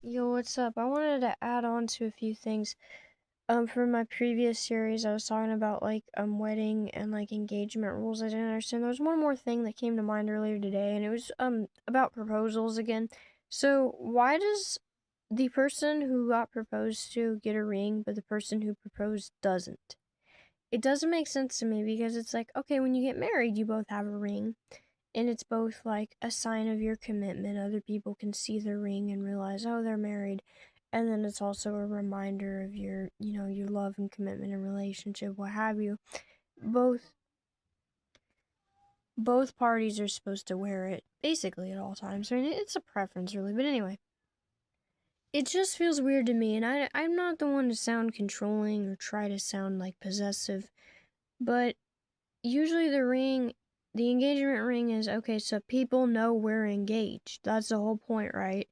Yo, what's up? I wanted to add on to a few things. From my previous series, I was talking about wedding and like engagement rules I didn't understand. There was one more thing that came to mind earlier today, and it was about proposals again. So why does the person who got proposed to get a ring, but the person who proposed doesn't? It doesn't make sense to me because it's like, okay, when you get married, you both have a ring. And it's both like a sign of your commitment. Other people can see the ring and realize, oh, they're married. And then it's also a reminder of your love and commitment and relationship, what have you. Both both parties are supposed to wear it basically at all times. I mean, it's a preference really, but anyway. It just feels weird to me, and I'm not the one to sound controlling or try to sound like possessive, but usually the engagement ring is okay, so people know we're engaged. That's the whole point, right?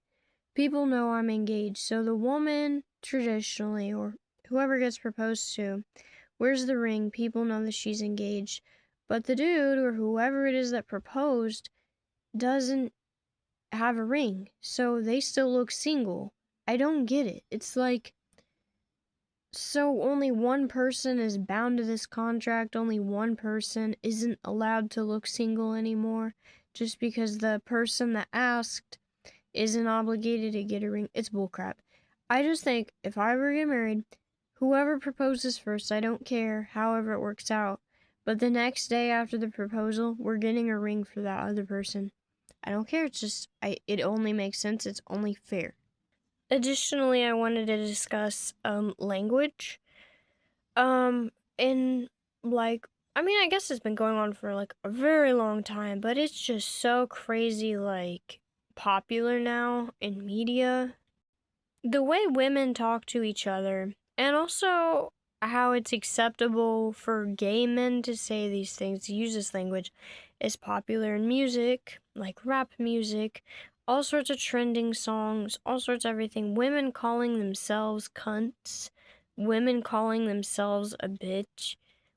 People know I'm engaged. So the woman, traditionally, or whoever gets proposed to, wears the ring. People know that she's engaged. But the dude, or whoever it is that proposed, doesn't have a ring. So they still look single. I don't get it. It's like, so only one person is bound to this contract, only one person isn't allowed to look single anymore just because the person that asked isn't obligated to get a ring. It's bullcrap. I just think if I ever get married, whoever proposes first, I don't care, however it works out. But the next day after the proposal, we're getting a ring for that other person. I don't care. It's just it only makes sense. It's only fair. Additionally, I wanted to discuss language. In like I mean, I guess it's been going on for like a very long time, but it's just so crazy like popular now in media. The way women talk to each other, and also how it's acceptable for gay men to say these things, to use this language, is popular in music, like rap music, all sorts of trending songs, all sorts of everything. Women calling themselves cunts, women calling themselves a bitch,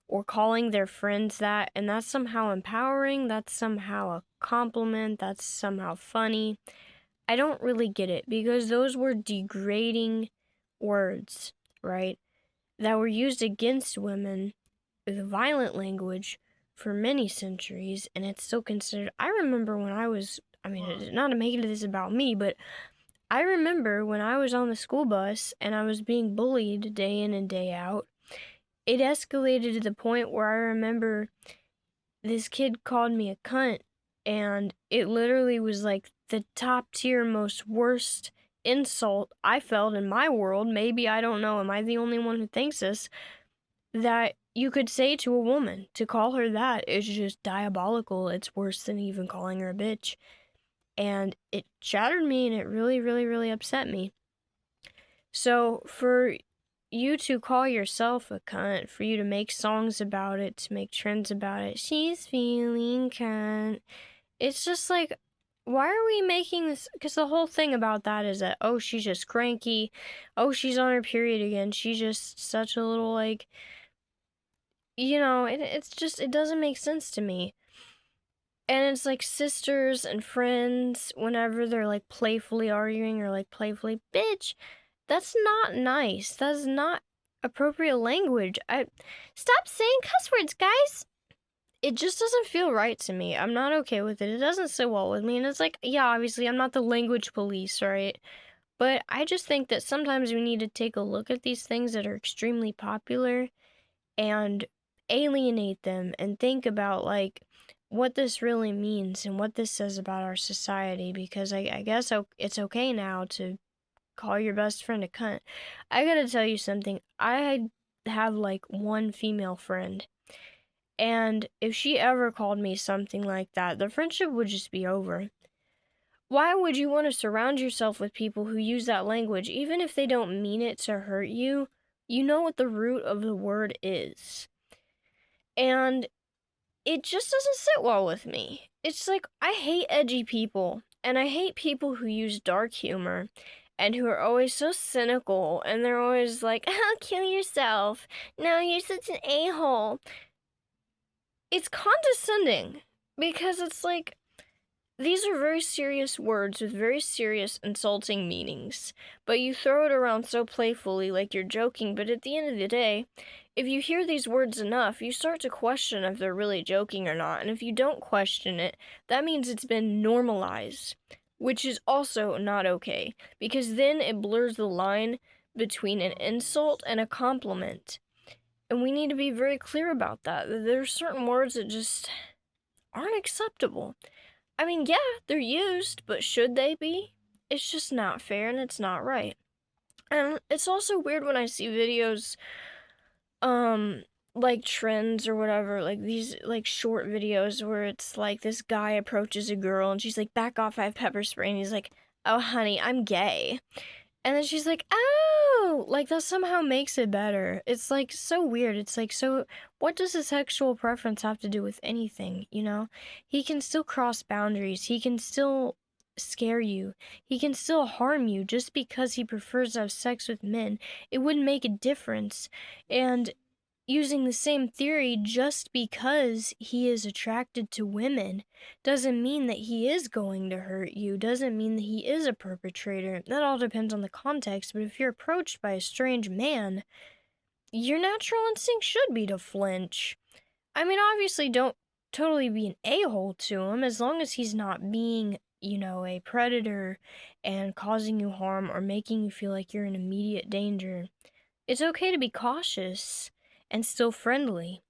or calling their friends that, and that's somehow empowering, that's somehow a compliment, that's somehow funny. I don't really get it because those were degrading words, right? That were used against women with violent language for many centuries, and it's still considered. I remember when I was, I mean, not to make this about me, but I remember when I was on the school bus and I was being bullied day in and day out. It escalated to the point where I remember this kid called me a cunt, and it literally was like the top tier, most worst insult I felt in my world. Maybe, I don't know, am I the only one who thinks this? That you could say to a woman. To call her that is just diabolical. It's worse than even calling her a bitch. And it shattered me, and it really, really, really upset me. So for you to call yourself a cunt, for you to make songs about it, to make trends about it, she's feeling cunt. It's just like, why are we making this? Because the whole thing about that is that, oh, she's just cranky. Oh, she's on her period again. She's just such a little, like, it's just, it doesn't make sense to me. And it's like sisters and friends, whenever they're like playfully arguing or like playfully, bitch, that's not nice. That's not appropriate language. I Stop saying cuss words, guys. It just doesn't feel right to me. I'm not okay with it. It doesn't sit well with me. And it's like, yeah, obviously I'm not the language police, right? But I just think that sometimes we need to take a look at these things that are extremely popular and alienate them and think about like what this really means and what this says about our society, because I guess it's okay now to call your best friend a cunt. I gotta tell you something. I have like one female friend, and if she ever called me something like that, the friendship would just be over. Why would you want to surround yourself with people who use that language, even if they don't mean it to hurt you? You know what the root of the word is. And it just doesn't sit well with me. It's like, I hate edgy people, and I hate people who use dark humor and who are always so cynical, and they're always like, oh, kill yourself. No, you're such an a-hole. It's condescending because it's like, these are very serious words with very serious, insulting meanings, but you throw it around so playfully like you're joking, but at the end of the day, if you hear these words enough, you start to question if they're really joking or not, and if you don't question it, that means it's been normalized, which is also not okay, because then it blurs the line between an insult and a compliment. And we need to be very clear about that. There are certain words that just aren't acceptable. I mean, yeah, they're used, but should they be? It's just not fair and it's not right. And it's also weird when I see videos, like trends or whatever, like these, like short videos where it's like this guy approaches a girl and she's like, back off, I have pepper spray. And he's like, oh, honey, I'm gay. And then she's like, oh, like that somehow makes it better. It's like so weird. It's like, so what does his sexual preference have to do with anything, you know? He can still cross boundaries. He can still scare you. He can still harm you just because he prefers to have sex with men. It wouldn't make a difference. And using the same theory, just because he is attracted to women doesn't mean that he is going to hurt you, doesn't mean that he is a perpetrator. That all depends on the context, but if you're approached by a strange man, your natural instinct should be to flinch. I mean, obviously, don't totally be an a-hole to him as long as he's not being, a predator and causing you harm or making you feel like you're in immediate danger. It's okay to be cautious and still friendly,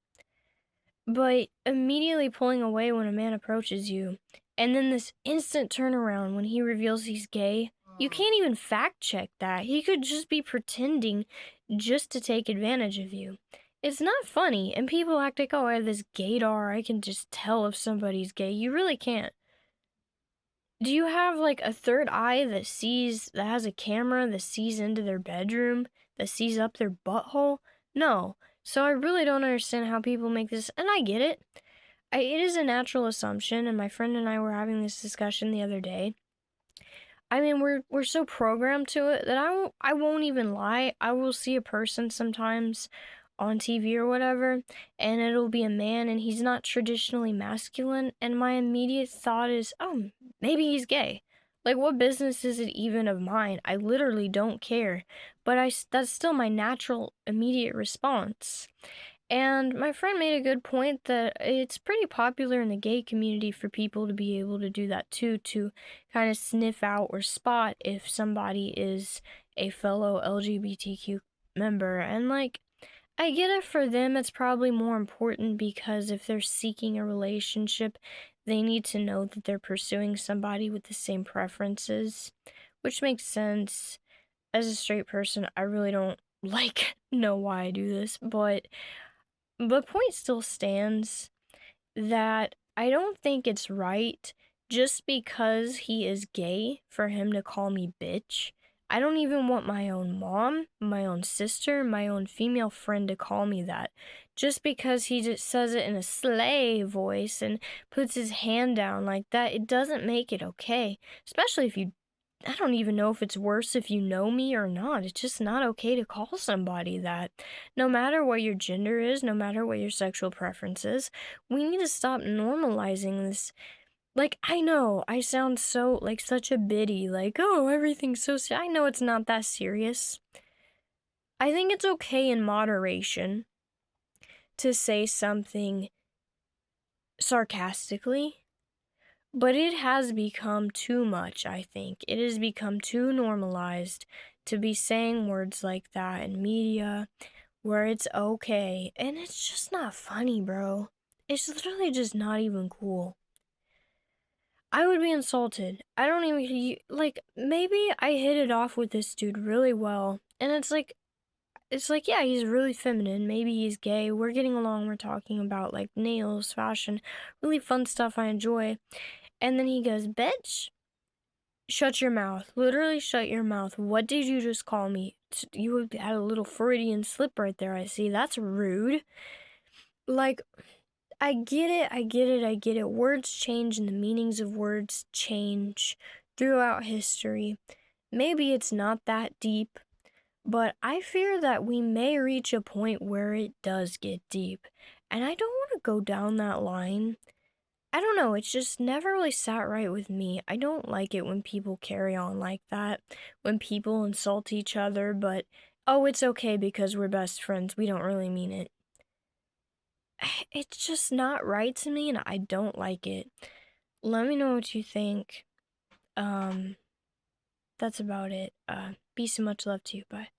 but immediately pulling away when a man approaches you, and then this instant turnaround when he reveals he's gay, you can't even fact check that. He could just be pretending just to take advantage of you. It's not funny, and people act like, oh, I have this gaydar, I can just tell if somebody's gay. You really can't. Do you have like a third eye that has a camera that sees into their bedroom, that sees up their butthole? No. So I really don't understand how people make this, and I get it. It is a natural assumption, and my friend and I were having this discussion the other day. I mean, we're so programmed to it that I won't even lie. I will see a person sometimes on TV or whatever, and it'll be a man and he's not traditionally masculine, and my immediate thought is, oh, maybe he's gay. Like, what business is it even of mine? I literally don't care, but that's still my natural immediate response. And my friend made a good point that it's pretty popular in the gay community for people to be able to do that too, to kind of sniff out or spot if somebody is a fellow LGBTQ member. And like, I get it, for them it's probably more important because if they're seeking a relationship, they need to know that they're pursuing somebody with the same preferences, which makes sense. As a straight person, I really don't know why I do this, but the point still stands that I don't think it's right just because he is gay for him to call me bitch. I don't even want my own mom, my own sister, my own female friend to call me that. Just because he just says it in a slay voice and puts his hand down like that, it doesn't make it okay. Especially if you, I don't even know if it's worse if you know me or not. It's just not okay to call somebody that. No matter what your gender is, no matter what your sexual preference is, we need to stop normalizing this. Like, I know I sound so, like, such a biddy, like, oh, everything's so I know it's not that serious. I think it's okay in moderation to say something sarcastically, but it has become too much, I think. It has become too normalized to be saying words like that in media where it's okay, and it's just not funny, bro. It's literally just not even cool. I would be insulted. I don't even, like, maybe I hit it off with this dude really well, and it's like, yeah, he's really feminine, maybe he's gay, we're getting along, we're talking about, like, nails, fashion, really fun stuff I enjoy, and then he goes, bitch, shut your mouth, literally shut your mouth, what did you just call me? You had a little Freudian slip right there, I see, that's rude. Like, I get it, I get it, I get it. Words change and the meanings of words change throughout history. Maybe it's not that deep, but I fear that we may reach a point where it does get deep. And I don't want to go down that line. I don't know, it's just never really sat right with me. I don't like it when people carry on like that, when people insult each other, but oh, it's okay because we're best friends. We don't really mean it. It's just not right to me and I don't like it. Let me know what you think. Um, that's about it. Peace and much love to you. Bye.